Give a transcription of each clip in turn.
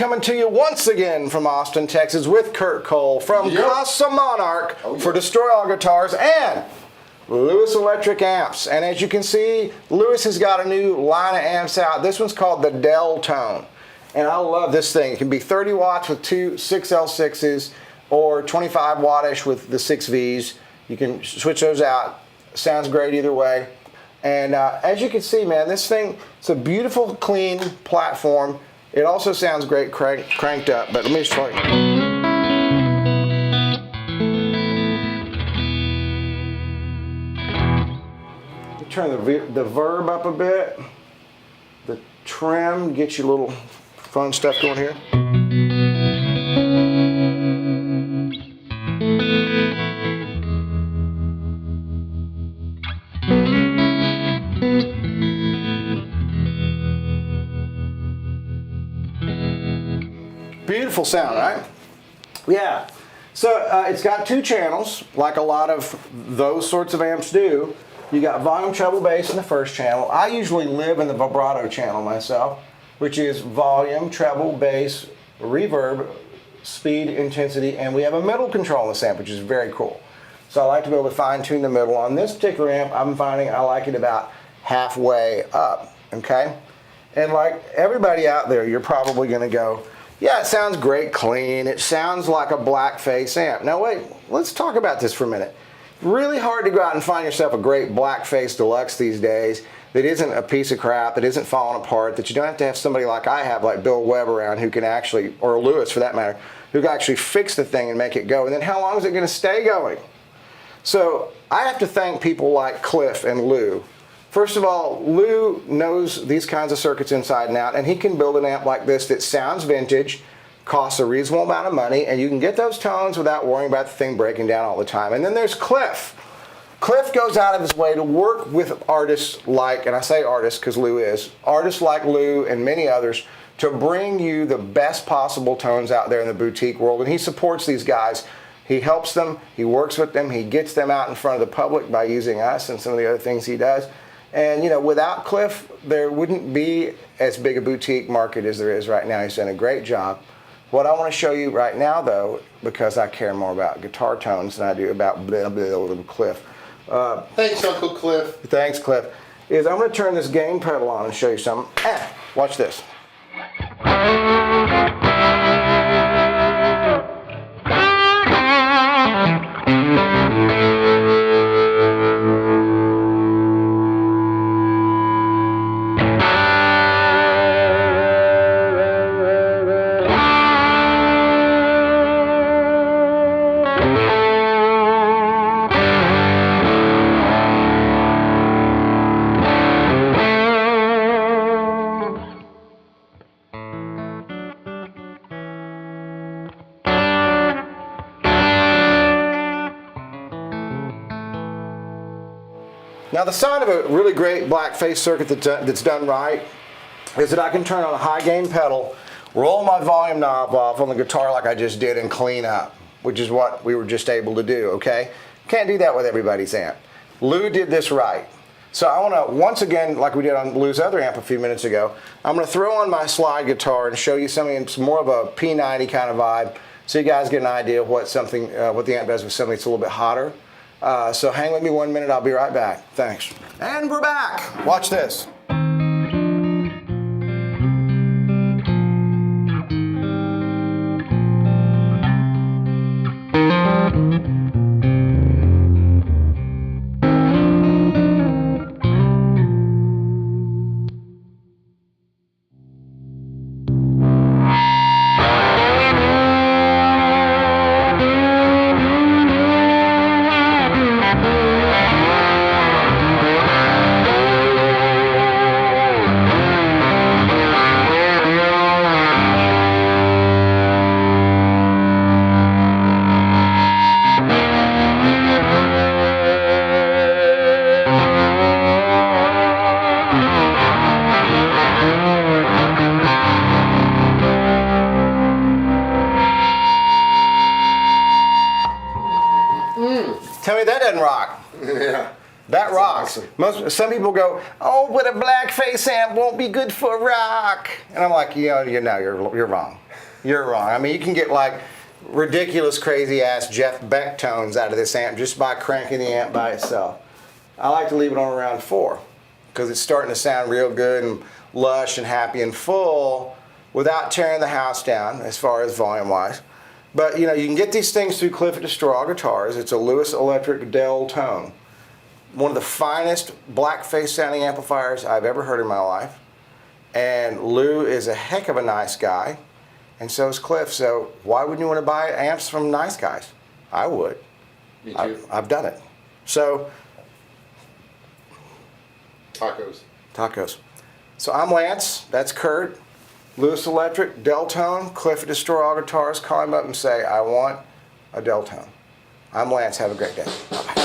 coming to you once again from Austin, Texas with Kurt Cole from Casa Monarch for Destroy All Guitars and Lewis Electric Amps. And as you can see, Lewis has got a new line of amps out. This one's called the Deltone. And I love this thing. It can be 30 watts with two 6L6s or 25 wattish with the 6Vs. You can switch those out. Sounds great either way. And as you can see, man, this thing, it's a beautiful, clean platform. It also sounds great cranked up, but let me just show you. Turn the verb up a bit. The trim gets you a little fun stuff going here. Beautiful sound, right? Yeah. So it's got two channels, like a lot of those sorts of amps do. You got volume, treble, bass in the first channel. I usually live in the vibrato channel myself, which is volume, treble, bass, reverb, speed, intensity, and we have a middle control on this amp, which is very cool. So I like to be able to fine tune the middle. On this particular amp, I'm finding I like it about halfway up, okay? And like everybody out there, you're probably gonna go, yeah, it sounds great, clean. It sounds like a black face amp. Now wait, let's talk about this for a minute. Really hard to go out and find yourself a great black face deluxe these days that isn't a piece of crap, that isn't falling apart, that you don't have to have somebody like I have, like Bill Webb around who can actually, or Lewis for that matter, who can actually fix the thing and make it go. And then how long is it gonna stay going? So I have to thank people like Cliff and Lou. First of all, Lou knows these kinds of circuits inside and out, and he can build an amp like this that sounds vintage, costs a reasonable amount of money, and you can get those tones without worrying about the thing breaking down all the time. And then there's Cliff. Cliff goes out of his way to work with artists like, and I say artists because Lou is, artists like Lou and many others to bring you the best possible tones out there in the boutique world, and he supports these guys. He helps them, he works with them, he gets them out in front of the public by using us and some of the other things he does. And you know, without Cliff, there wouldn't be as big a boutique market as there is right now. He's done a great job. What I want to show you right now, though, because I care more about guitar tones than I do about little Cliff. Thanks, Uncle Cliff. Thanks, Cliff. Is I'm going to turn this gain pedal on and show you something. Watch this. Now the sign of a really great black face circuit that's done right is that I can turn on a high gain pedal, roll my volume knob off on the guitar like I just did and clean up, which is what we were just able to do, okay? Can't do that with everybody's amp. Lou did this right. So I want to, once again, like we did on Lou's other amp a few minutes ago, I'm going to throw on my slide guitar and show you something, some more of a P90 kind of vibe, so you guys get an idea of what the amp does with something that's a little bit hotter. So hang with me 1 minute, I'll be right back. Thanks. And we're back. Watch this. Tell me that doesn't rock. Yeah. That rocks. Awesome. Some people go, oh, but a black face amp won't be good for rock. And I'm like, you're wrong. You're wrong. I mean, you can get like ridiculous, crazy ass Jeff Beck tones out of this amp just by cranking the amp by itself. I like to leave it on around 4 because it's starting to sound real good and lush and happy and full without tearing the house down as far as volume wise. But you know, you can get these things through Cliff at Straw Guitars. It's a Lewis Electric Deltone. One of the finest black face sounding amplifiers I've ever heard in my life. And Lou is a heck of a nice guy, and so is Cliff. So why wouldn't you want to buy amps from nice guys? I would. Me too. I've done it. So tacos. So I'm Lance. That's Kurt. Lewis Electric, Deltone, Cliff at Straw Guitars. Call him up and say, I want a Deltone. I'm Lance. Have a great day. Bye-bye.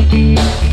Thank you.